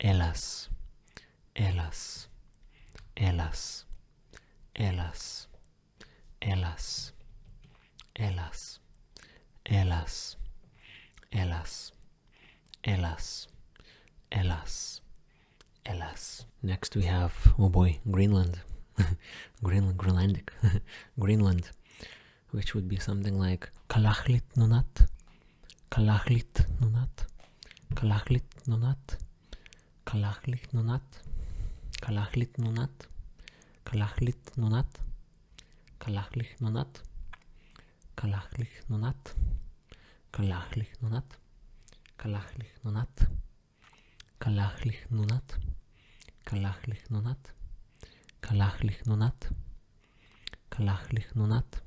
Elas, elas, elas, elas, elas, elas, elas, elas, elas, elas, elas. Next we have, oh boy, Greenland. Greenlandic. Greenland, which would be something like Kalachlit nunat, Kalachlit nunat, Kalachlit nunat, Kalachlit nunat, Kalachlit nunat, Kalachlit nunat, Kalachlit nunat, Kalachlit nunat, Kalachlit nunat, Kalachlit nunat, Kalachlit nunat, Kalachlit nunat, Kalachlit nunat, Kalachlit nunat,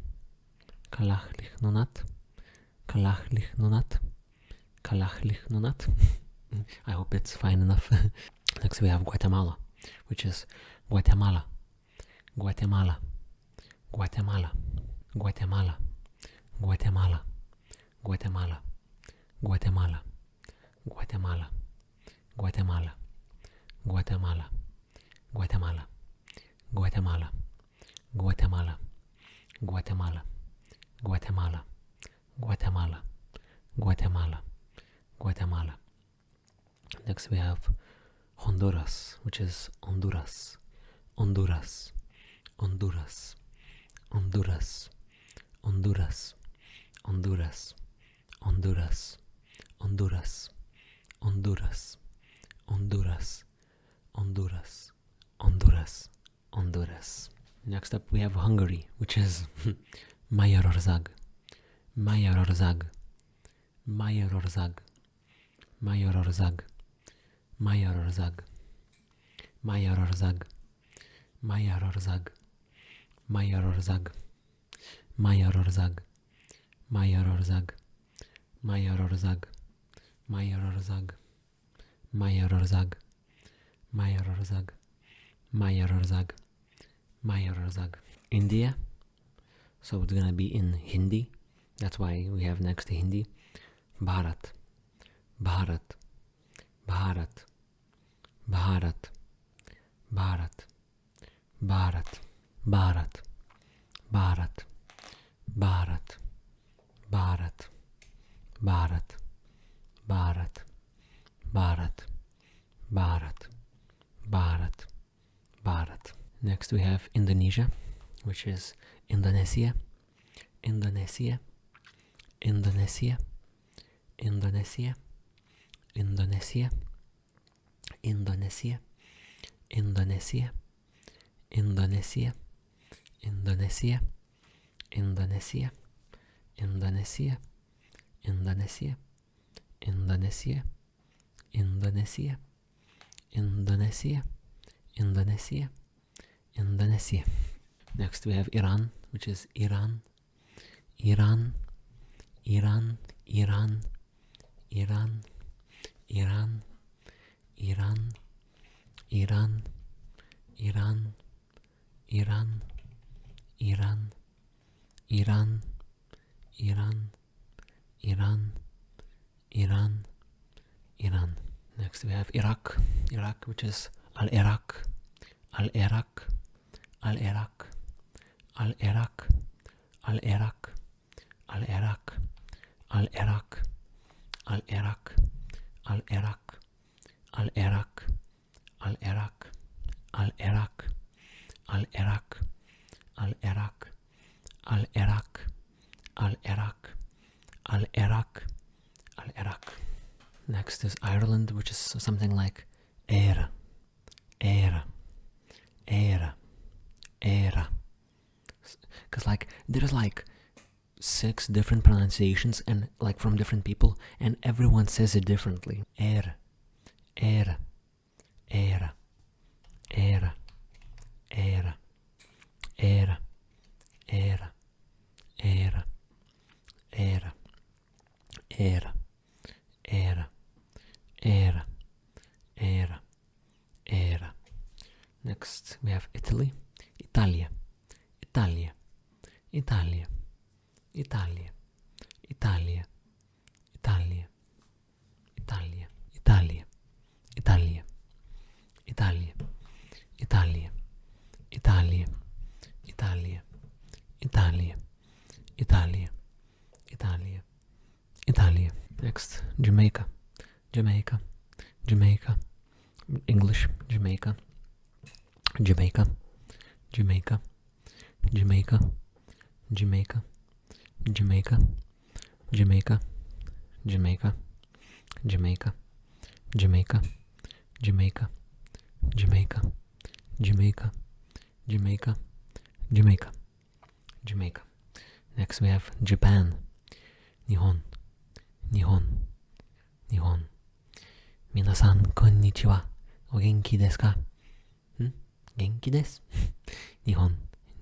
Kalachlit nunat, Kalachlit nunat, Kalachlit nunat. I hope it's fine enough. Next we have Guatemala, which is Guatemala, Guatemala, Guatemala, Guatemala, Guatemala, Guatemala, Guatemala, Guatemala, Guatemala, Guatemala, Guatemala, Guatemala, Guatemala, Guatemala, Guatemala, Guatemala, Guatemala, Guatemala. Next we have Honduras, which is Honduras, Honduras, Honduras, Honduras, Honduras, Honduras, Honduras, Honduras, Honduras, Honduras, Honduras, Honduras, Honduras. Next up we have Hungary, which is Magyarország, Magyarország, Magyarország, Magyarország, Magyarország, Magyarország, Magyarország, Magyarország, Magyarország, Magyarország, Magyarország, Magyarország, Magyarország, Magyarország, Magyarország, Magyarország. India, so it's gonna be in Hindi. That's why we have next to Hindi. Bharat, Bharat, Bharat, Bharat, Bharat, Bharat, Bharat, Bharat, Bharat, Bharat, Bharat, Bharat, Bharat, Bharat, Bharat, Bharat. Next we have Indonesia, which is Indonesia, Indonesia, Indonesia, Indonesia, Indonesia, Indonesia, Indonesia, Indonesia, Indonesia, Indonesia, Indonesia, Indonesia, Indonesia, Indonesia, Indonesia, Indonesia, Indonesia. Next we have Iran, which is Iran, Iran, Iran, Iran, Iran, Iran, Iran, Iran, Iran, Iran, Iran, Iran, Iran, Iran, Iran, Iran. Next we have Iraq, Iraq, which is Al-Iraq, Al-Iraq, Al-Iraq, Al-Iraq, Al-Iraq, Al-Iraq, Al-Iraq, Al-Iraq, Al-Iraq, Al-Iraq, Al-Iraq, Al-Iraq, Al-Iraq, Al-Iraq, Al-Iraq, Al-Iraq, Al-Iraq, Al-Iraq. Next is Ireland, which is something like Éire, Éire, Éire, Éire. Because like there's like 6 different pronunciations and like from different people, and everyone says it differently. Éire, Éire, Éire, Éire, Éire, Éire, Éire, Éire, Éire, Éire, Éire, Éire, Éire, Éire. Next we have Italy, Italia, Italia, Italia, Italia, Italia, Italia, Italia, Italia, Italia, Italia, Italia, Italia, Italia, Italia, Italia, Italia, Italia. Next, Jamaica, Jamaica, Jamaica, English, Jamaica, Jamaica, Jamaica, Jamaica, Jamaica, Jamaica, Jamaica, Jamaica, Jamaica, Jamaica, Jamaica, Jamaica, Jamaica, Jamaica, Jamaica, Jamaica. Next we have Japan, Nihon, Nihon, Nihon. Minasan konnichiwa. O genki desu ka? Genki desu? Nihon,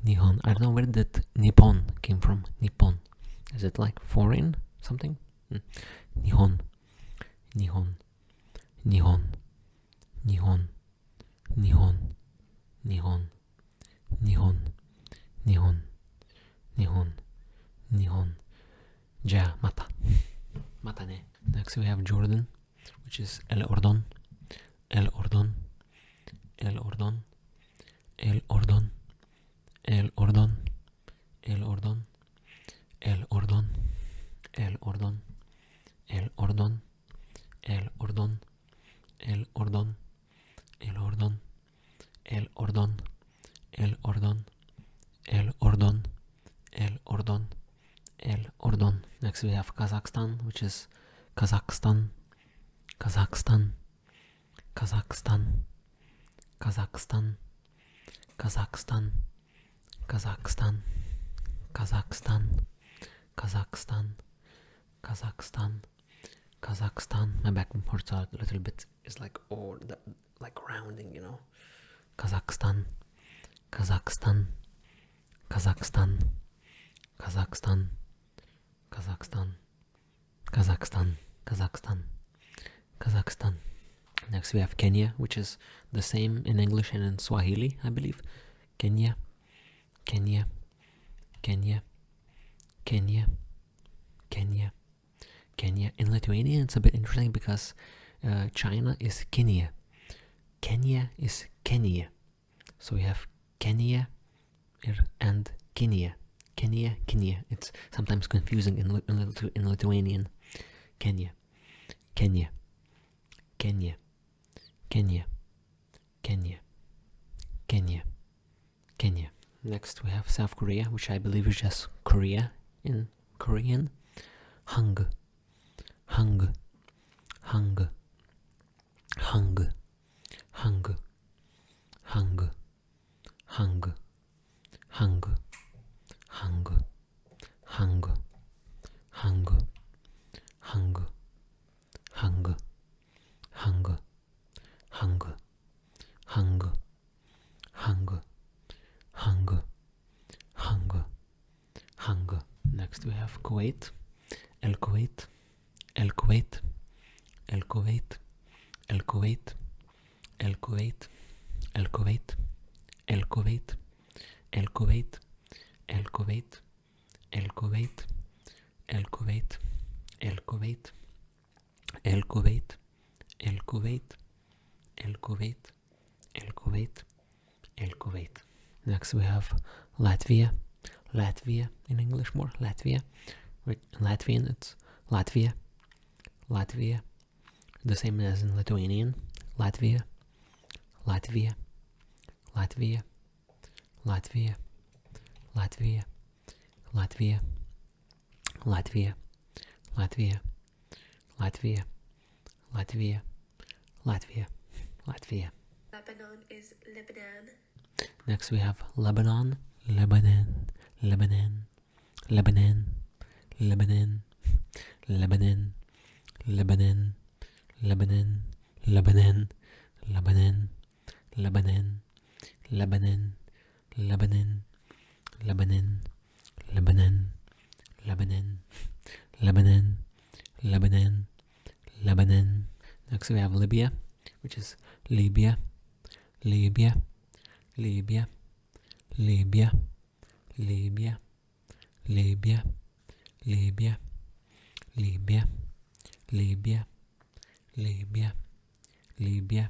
Nihon. I don't know where that Nippon came from. Nippon. Is it like foreign something? Nihon, Nihon, Nihon, Nihon, Nihon, Nihon, Nihon, Nihon, Nihon, Nihon. Ja, mata. Mata ne. Next we have Jordan, which is El Ordon, El Ordon, El Ordon, El Ordon, El Ordon, El Ordon, El Ordon, El Ordon, El Ordon, El Ordon, El Ordon, El Ordon, El Ordon, El Ordon, El Ordon, El Ordon, El Ordon. Next we have Kazakhstan, which is Kazakhstan, Kazakhstan, Kazakhstan, Kazakhstan, Kazakhstan, Kazakhstan, Kazakhstan, Kazakhstan, Kazakhstan, Kazakhstan. My back hurts a little bit. It's like like rounding, you know. Kazakhstan, Kazakhstan, Kazakhstan, Kazakhstan, Kazakhstan, Kazakhstan, Kazakhstan, Kazakhstan. Next we have Kenya, which is the same in English and in Swahili, I believe. Kenya, Kenya, Kenya, Kenya, Kenya, Kenya. In Lithuanian it's a bit interesting because China is Kenya. Kenya is Kenya. So we have Kenya and Kenya. Kenya, Kenya. It's sometimes confusing in Lithuanian. Kenya, Kenya, Kenya, Kenya, Kenya, Kenya, Kenya. Next we have South Korea, which I believe is just Korea in Korean. Hung, hung, hung, hung, hung, hung, hung, hung, hung, hung, hung, hung, hung, hung, hung, hung, hung, hung, hung, hung. Next we have Kuwait, El Kuwait, El Kuwait, El Kuwait, El Kuwait, El Kuwait, El Kuwait, El Kuwait, El Kuwait, El Kuwait, El Kuwait, El Kuwait, El Kuwait, El Kuwait, El Kuwait, El Kuwait, El Kuwait, El Kuwait. Next we have Latvia, Latvia in English more, Latvia. In Latvian it's Latvia, Latvia. The same as in Lithuanian, Latvia, Latvia, Latvia, Latvia, Latvia, Latvia, Latvia, Latvia, Latvia, Latvia, Latvia, Latvia. Lebanon is Lebanon. Next we have Lebanon, Lebanon, Lebanon, Lebanon, Lebanon, Lebanon, Lebanon, Lebanon, Lebanon, Lebanon, Lebanon, Lebanon, Lebanon, Lebanon, Lebanon, Lebanon, Lebanon, Lebanon, Lebanon. Next we have Libya, which is Libya, Libya, Libya, Libya, Libya, Libya, Libya, Libya, Libya, Libya, Libya,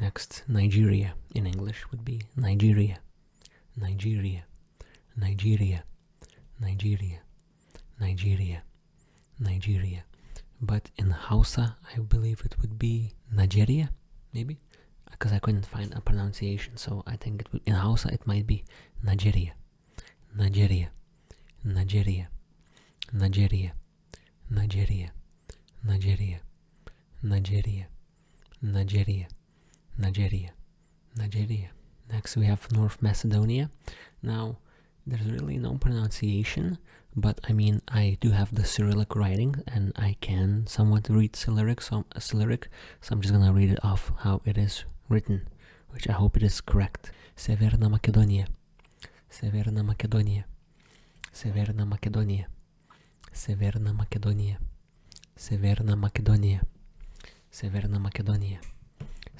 Next, Nigeria in English would be Nigeria, Nigeria, Nigeria, Nigeria, Nigeria, Nigeria. But in Hausa, I believe it would be Nigeria, maybe, because I couldn't find a pronunciation. So I think it would, in Hausa it might be Nigeria, Nigeria, Nigeria, Nigeria, Nigeria, Nigeria, Nigeria, Nigeria, Nigeria, Nigeria. Next we have North Macedonia. Now, there's really no pronunciation, but I mean, I do have the Cyrillic writing, and I can somewhat read Cyrillic, so I'm just gonna read it off how it is written, which I hope it is correct. Severna Macedonia, Severna Macedonia, Severna Macedonia, Severna Macedonia, Severna Macedonia, Severna Macedonia,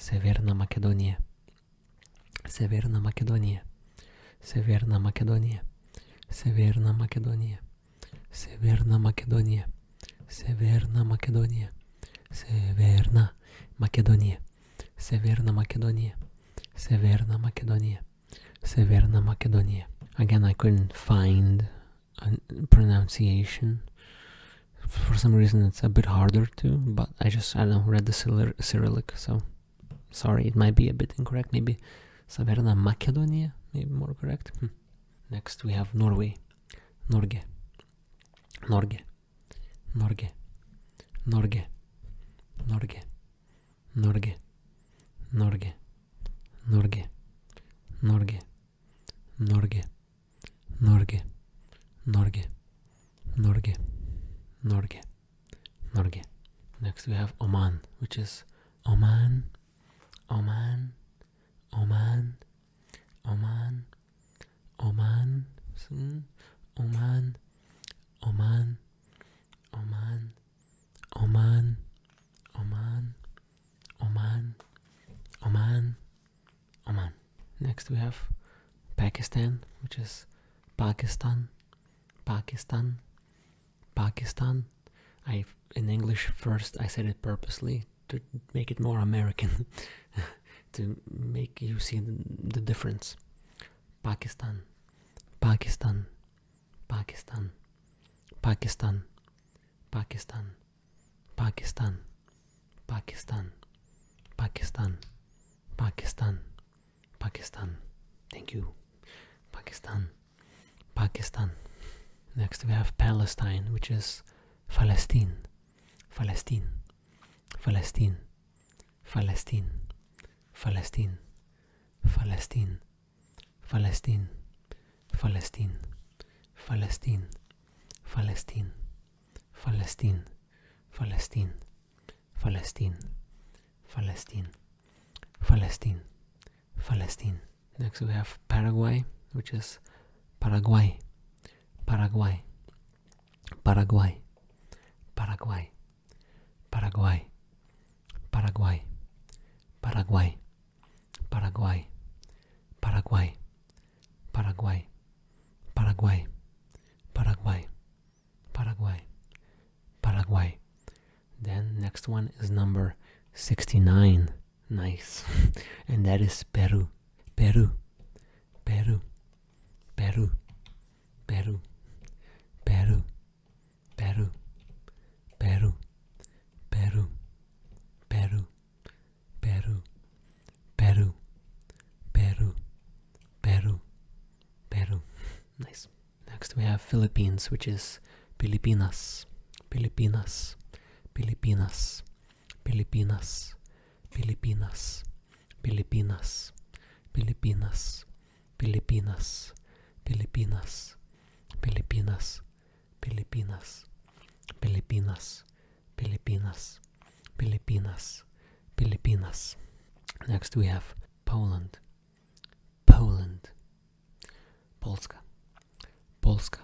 Severna Macedonia, Severna Macedonia, Severna Macedonia, Severna Macedonia, Severna Macedonia, Severna Macedonia, Severna Macedonia, Severna Macedonia, Severna Macedonia, Severna Macedonia. Again, I couldn't find a pronunciation. For some reason it's a bit harder to, but I don't know, read the Cyrillic, so sorry, it might be a bit incorrect. Maybe Severna Macedonia, maybe more correct. Next we have Norway, Norge, Norge, Norge, Norge, Norge, Norge, Norge, Norge, Norge, Norge, Norge, Norge, Norge, Norge, Norge. Next we have Oman, which is Oman, Oman, Oman, Oman, Oman, Oman, Oman, Oman, Oman, Oman, Oman, Oman, Oman. Next we have Pakistan, which is Pakistan, Pakistan, Pakistan. In English first I said it purposely to make it more American, to make you see the difference. Pakistan, Pakistan, Pakistan, Pakistan, Pakistan, Pakistan, Pakistan, Pakistan, Pakistan, Pakistan. Thank you. Pakistan, Pakistan. Next we have Palestine, which is Palestine, Palestine, Palestine, Palestine, Palestine, Palestine, Palestine, Palestine, Palestine, Palestine, Palestine, Palestine, Palestine, Palestine, Palestine, Palestine. Next we have Paraguay, which is Paraguay, Paraguay, Paraguay, Paraguay, Paraguay, Paraguay, Paraguay, Paraguay, Paraguay, Paraguay, Paraguay, Paraguay, Paraguay, Paraguay. Then next one is number 69. Nice. And that is Peru, Peru, Peru, Peru, Peru, Peru, Peru, Peru, Peru, Peru, Peru, Peru, Peru, Peru, Peru. Nice. Next we have Philippines, which is Pilipinas, Pilipinas, Pilipinas, Pilipinas, Pilipinas, Pilipinas, Pilipinas, Pilipinas, Pilipinas, Pilipinas, Pilipinas, Pilipinas, Pilipinas, Pilipinas, Pilipinas. Next we have Poland, Poland, Polska, Polska,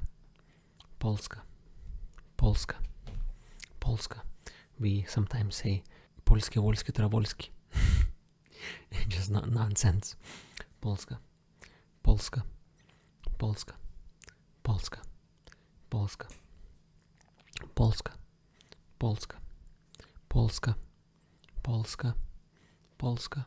Polska, Polska, Polska. We sometimes say Polskie, Wolskie, Travolskie. Just not nonsense. Polska, Polska, Polska, Polska, Polska, Polska, Polska, Polska, Polska, Polska,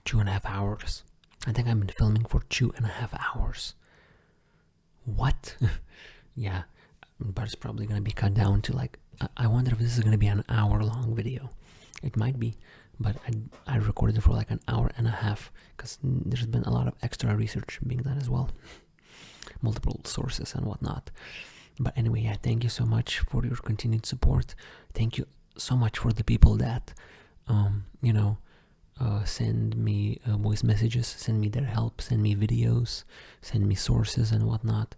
2.5 hours. I think I've been filming for 2.5 hours. What? Yeah, but it's probably gonna be cut down to like, I wonder if this is gonna be an hour-long video. It might be, but I recorded it for like an hour and a half because there's been a lot of extra research being done as well, multiple sources and whatnot. But anyway, yeah, thank you so much for your continued support. Thank you so much for the people that, send me voice messages, send me their help, send me videos, send me sources and whatnot.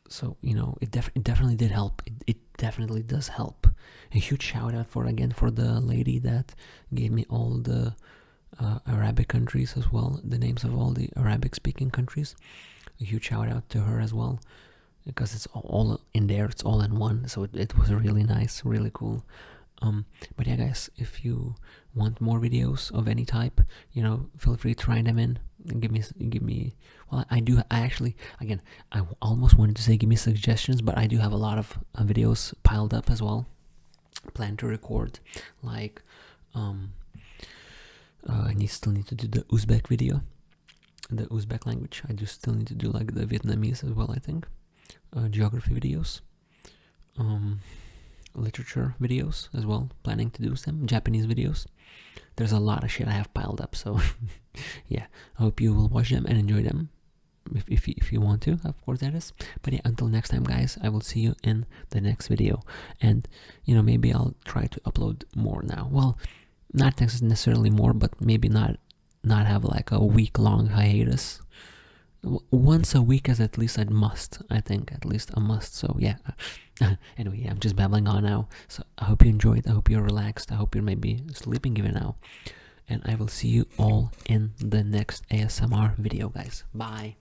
So, it definitely did help. It definitely does help. A huge shout out for the lady that gave me all the Arabic countries as well, the names of all the Arabic speaking countries. A huge shout out to her as well, because it's all in there, it's all in one, so it was really nice, really cool. But yeah, guys, if you want more videos of any type, feel free to write them in and give me. Well, I almost wanted to say give me suggestions, but I do have a lot of videos piled up as well, plan to record. Like, I still need to do the Uzbek video, the Uzbek language. I do still need to do like the Vietnamese as well, I think. Geography videos, literature videos as well, planning to do some Japanese videos. There's a lot of shit I have piled up, so yeah, I hope you will watch them and enjoy them if you want to, of course that is. But yeah, until next time, guys, I will see you in the next video. And maybe I'll try to upload more now. Well, not necessarily more, but maybe not have like a week-long hiatus. Once a week is at least a must. I think at least a must. So yeah. Anyway, I'm just babbling on now. So I hope you enjoyed. I hope you're relaxed. I hope you're maybe sleeping even now. And I will see you all in the next ASMR video, guys. Bye.